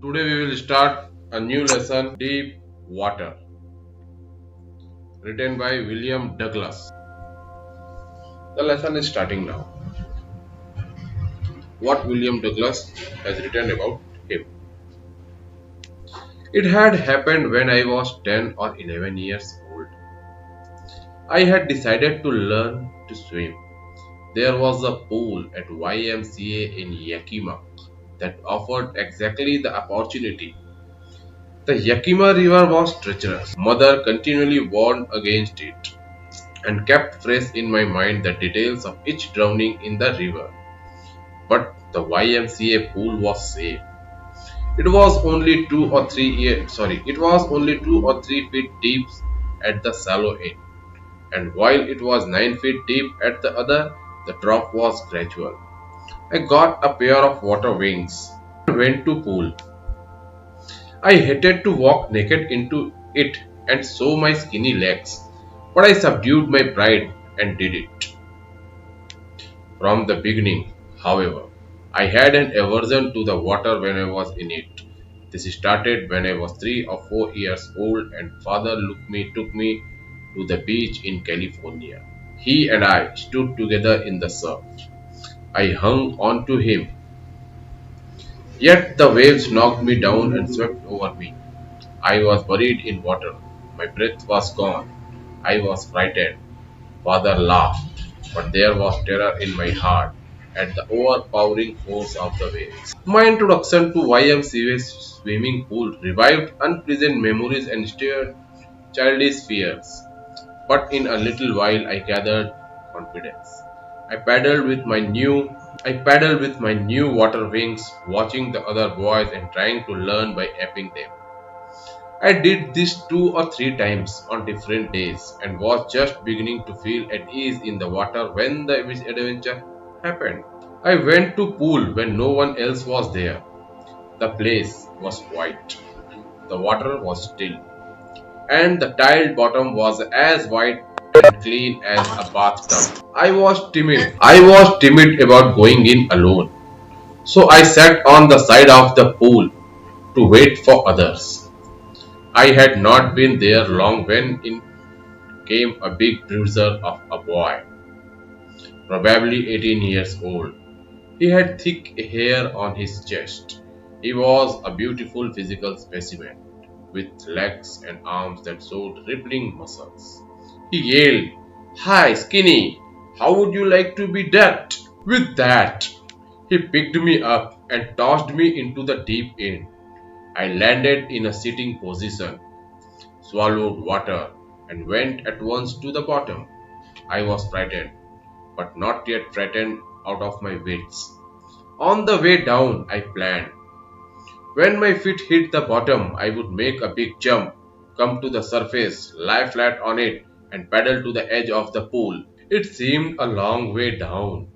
Today we will start a new lesson, Deep Water, written by William Douglas. The lesson is starting now. What William Douglas has written about him. It had happened when I was 10 or 11 years old. I had decided to learn to swim. There was a pool at YMCA in Yakima that offered exactly the opportunity. The Yakima River was treacherous. Mother continually warned against it and kept fresh in my mind the details of each drowning in the river. But the YMCA pool was safe. It was only 2 or 3 feet deep at the shallow end, and while it was 9 feet deep at the other, the drop was gradual. I got a pair of water wings and went to pool. I hated to walk naked into it and show my skinny legs, but I subdued my pride and did it. From the beginning, however, I had an aversion to the water when I was in it. This started when I was 3 or 4 years old and father took me to the beach in California. He and I stood together in the surf. I hung on to him, yet the waves knocked me down and swept over me. I was buried in water. My breath was gone. I was frightened. Father laughed, but there was terror in my heart at the overpowering force of the waves. My introduction to YMCA swimming pool revived unpleasant memories and stirred childish fears. But in a little while I gathered confidence. I paddled with my new I paddled with my new water wings, watching the other boys and trying to learn by aping them. I did this 2 or 3 times on different days and was just beginning to feel at ease in the water when the adventure happened. I went to pool when no one else was there. The place was quiet. The water was still, and the tiled bottom was as white and clean as a bathtub. I was timid about going in alone. So I sat on the side of the pool to wait for others. I had not been there long when in came a big bruiser of a boy, probably 18 years old. He had thick hair on his chest. He was a beautiful physical specimen, with legs and arms that showed rippling muscles. He yelled, "Hi, Skinny! How would you like to be ducked?" With that, he picked me up and tossed me into the deep end. I landed in a sitting position, swallowed water, and went at once to the bottom. I was frightened, but not yet frightened out of my wits. On the way down, I planned. When my feet hit the bottom, I would make a big jump, come to the surface, lie flat on it, and paddle to the edge of the pool. It seemed a long way down.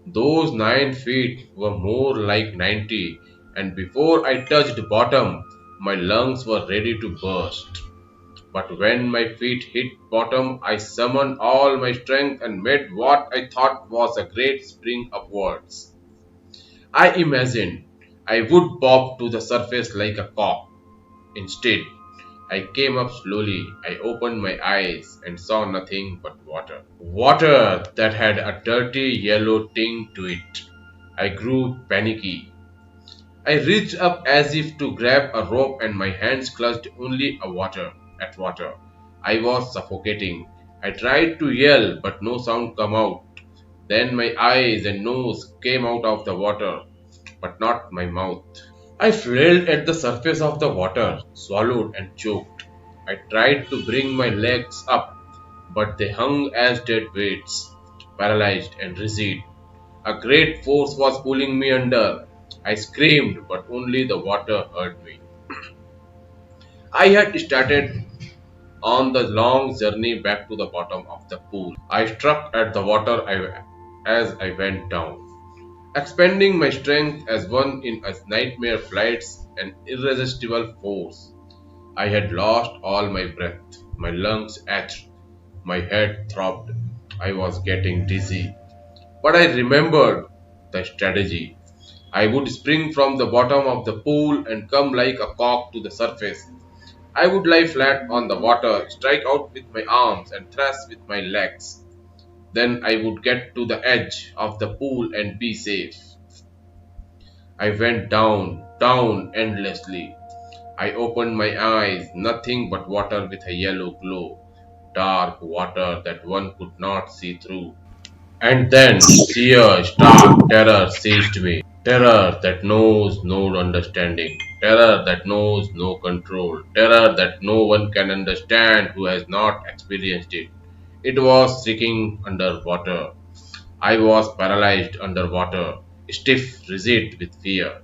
Those 9 feet were more like 90, and before I touched bottom, my lungs were ready to burst. But when my feet hit bottom, I summoned all my strength and made what I thought was a great spring upwards. I imagined I would pop to the surface like a cork. Instead, I came up slowly. I opened my eyes and saw nothing but water. Water that had a dirty yellow tint to it. I grew panicky. I reached up as if to grab a rope and my hands clutched only at water. I was suffocating. I tried to yell but no sound came out. Then my eyes and nose came out of the water, but not my mouth. I flailed at the surface of the water, swallowed and choked. I tried to bring my legs up, but they hung as dead weights, paralyzed and rigid. A great force was pulling me under. I screamed, but only the water heard me. I had started on the long journey back to the bottom of the pool. I struck at the water as I went down, expending my strength as one in a nightmare flights an irresistible force. I had lost all my breath. My lungs ached. My head throbbed. I was getting dizzy. But I remembered the strategy. I would spring from the bottom of the pool and come like a cock to the surface. I would lie flat on the water, strike out with my arms, and thrust with my legs. Then I would get to the edge of the pool and be safe. I went down, down endlessly. I opened my eyes, nothing but water with a yellow glow, dark water that one could not see through. And then sheer, stark terror seized me. Terror that knows no understanding. Terror that knows no control. Terror that no one can understand who has not experienced it. It was sinking underwater. I was paralyzed underwater, stiff, rigid with fear.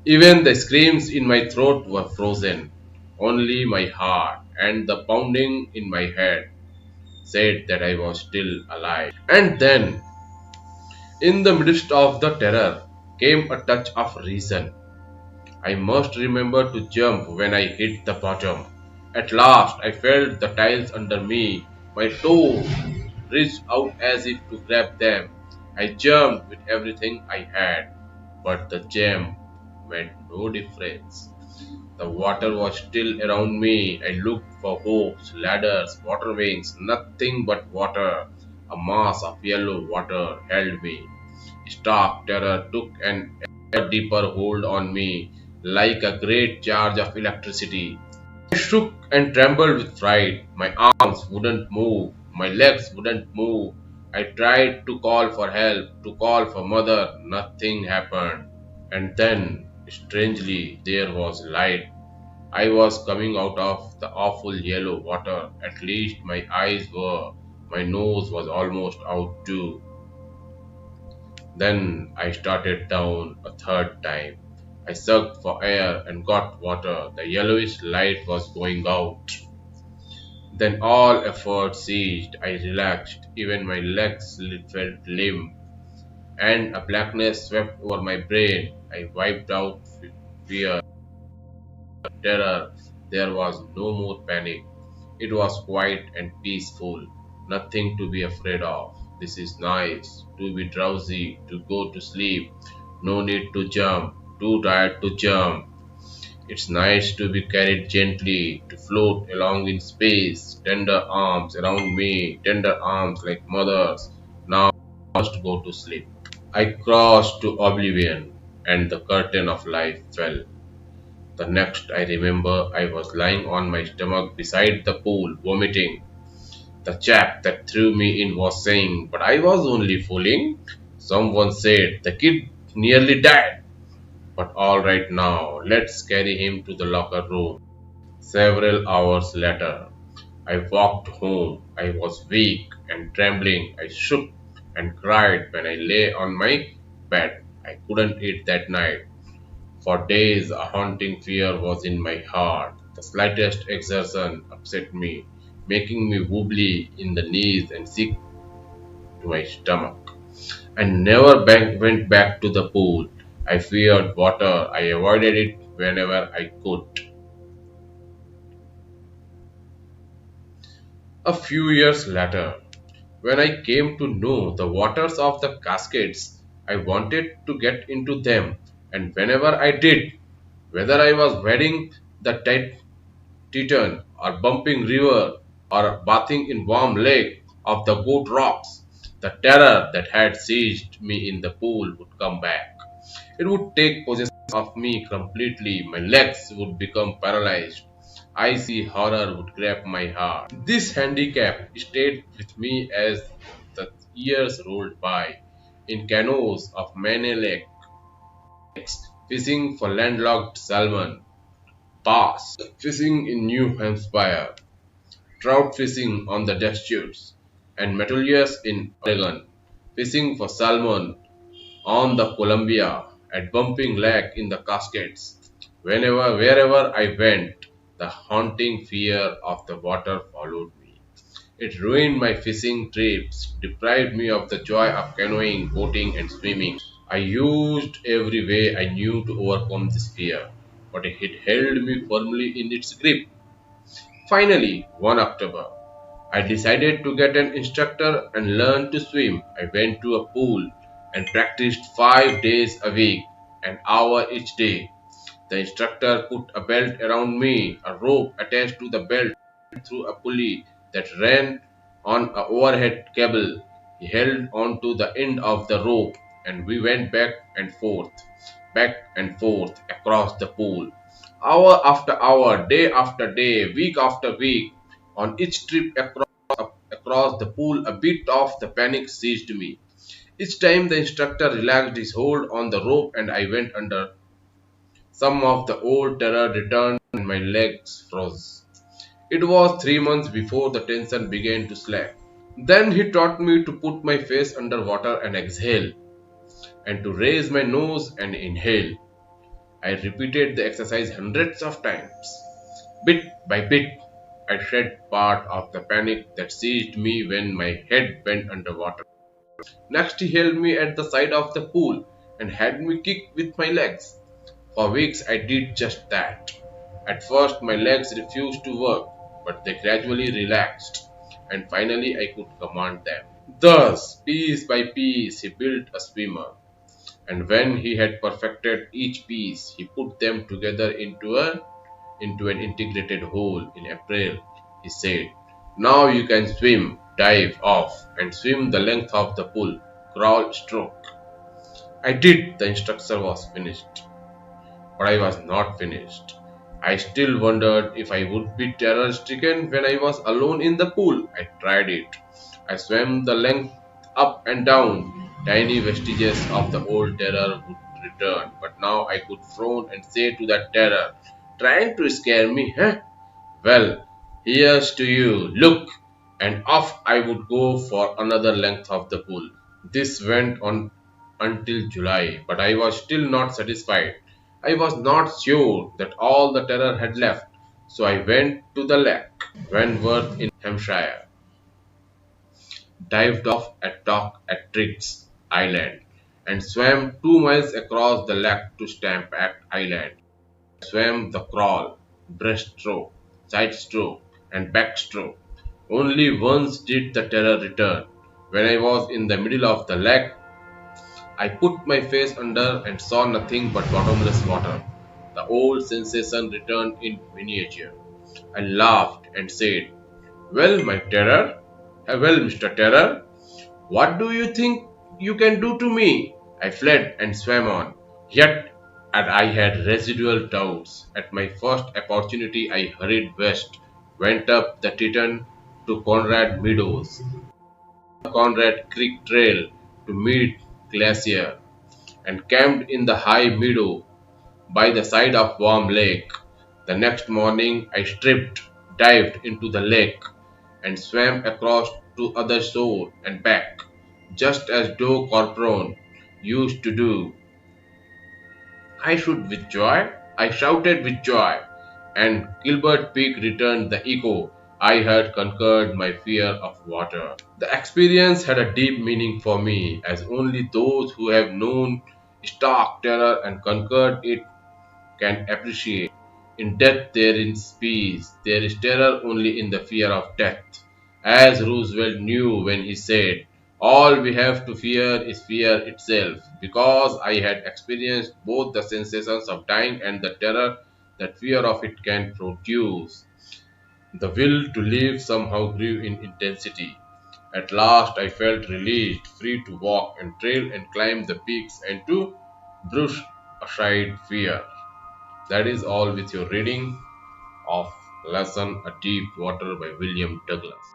Even the screams in my throat were frozen. Only my heart and the pounding in my head said that I was still alive. And then, in the midst of the terror, came a touch of reason. I must remember to jump when I hit the bottom. At last, I felt the tiles under me. My toes reached out as if to grab them. I jumped with everything I had, but the jump made no difference. The water was still around me. I looked for hooks, ladders, water wings, nothing but water. A mass of yellow water held me. Stark terror took an ever deeper hold on me, like a great charge of electricity. I shook and trembled with fright. My arms wouldn't move, my legs wouldn't move. I tried to call for help, to call for mother. Nothing happened. And then, strangely, there was light. I was coming out of the awful yellow water. At least my eyes were. My nose was almost out too. Then I started down a third time. I sucked for air and got water. The yellowish light was going out. Then all effort ceased. I relaxed. Even my legs felt limp, and a blackness swept over my brain. I wiped out fear, terror. There was no more panic. It was quiet and peaceful. Nothing to be afraid of. This is nice. To be drowsy, to go to sleep. No need to jump. Too tired to jump. It's nice to be carried gently, to float along in space. Tender arms around me, tender arms like mothers. Now I must go to sleep. I crossed to oblivion, and the curtain of life fell. The next I remember, I was lying on my stomach beside the pool, vomiting. The chap that threw me in was saying, "But I was only fooling." Someone said, "The kid nearly died." But all right now, let's carry him to the locker room. Several hours later, I walked home. I was weak and trembling. I shook and cried when I lay on my bed. I couldn't eat that night. For days, a haunting fear was in my heart. The slightest exertion upset me, making me wobbly in the knees and sick to my stomach. I never went back to the pool. I feared water. I avoided it whenever I could. A few years later, when I came to know the waters of the cascades, I wanted to get into them, and whenever I did, whether I was wading the Teton or bumping river or bathing in warm lake of the goat rocks, the terror that had seized me in the pool would come back. It would take possession of me completely. My legs would become paralyzed. I see horror would grab my heart. This handicap stayed with me as the years rolled by. In canoes of many lakes, fishing for landlocked salmon, bass fishing in New Hampshire, trout fishing on the Deschutes, and Metolius in Oregon, fishing for salmon on the Columbia, at Bumping Lake in the Cascades. Wherever I went, the haunting fear of the water followed me. It ruined my fishing trips, deprived me of the joy of canoeing, boating, and swimming. I used every way I knew to overcome this fear, but it held me firmly in its grip. Finally, one October, I decided to get an instructor and learn to swim. I went to a pool and practiced 5 days a week. an hour each day. The instructor put a belt around me, a rope attached to the belt through a pulley that ran on an overhead cable. He held on to the end of the rope, and we went back and forth across the pool. Hour after hour, day after day, week after week. On each trip across the pool, a bit of the panic seized me. Each time the instructor relaxed his hold on the rope and I went under, some of the old terror returned and my legs froze. It was 3 months before the tension began to slack. Then he taught me to put my face under water and exhale, and to raise my nose and inhale. I repeated the exercise hundreds of times. Bit by bit, I shed part of the panic that seized me when my head went underwater. Next, he held me at the side of the pool and had me kick with my legs. For weeks, I did just that. At first, my legs refused to work, but they gradually relaxed, and finally, I could command them. Thus, piece by piece, he built a swimmer, and when he had perfected each piece, he put them together into an integrated whole. In April, he said, "Now you can swim, dive off, and swim the length of the pool, crawl, stroke." I did. The instructor was finished, but I was not finished. I still wondered if I would be terror stricken when I was alone in the pool. I tried it. I swam the length up and down. Tiny vestiges of the old terror would return, but now I could frown and say to that terror, trying to scare me, "Huh? Well, here's to you. Look!" And off I would go for another length of the pool. This went on until July, but I was still not satisfied. I was not sure that all the terror had left, so I went to the lake, Wentworth in Hampshire, dived off at dock at Triggs Island, and swam 2 miles across the lake to Stampat Island. I swam the crawl, breaststroke, side stroke, and backstroke. Only once did the terror return. When I was in the middle of the lake, I put my face under and saw nothing but bottomless water. The old sensation returned in miniature. I laughed and said, "Well, my terror, well, Mr. Terror, what do you think you can do to me?" I fled and swam on. Yet, and I had residual doubts. At my first opportunity, I hurried west, went up the Teton to Conrad Meadows, Conrad Creek Trail to Mead Glacier, and camped in the high meadow by the side of Warm Lake. The next morning I stripped, dived into the lake, and swam across to other shore and back, just as Joe Corcoran used to do. I shouted with joy, and Gilbert Peak returned the echo. I had conquered my fear of water. The experience had a deep meaning for me, as only those who have known stark terror and conquered it can appreciate. In death there is peace. There is terror only in the fear of death. As Roosevelt knew when he said, "All we have to fear is fear itself," because I had experienced both the sensations of dying and the terror that fear of it can produce. The will to live somehow grew in intensity. At last I felt released, free to walk and trail and climb the peaks and to brush aside fear. That is all with your reading of Lesson A Deep Water by William Douglas.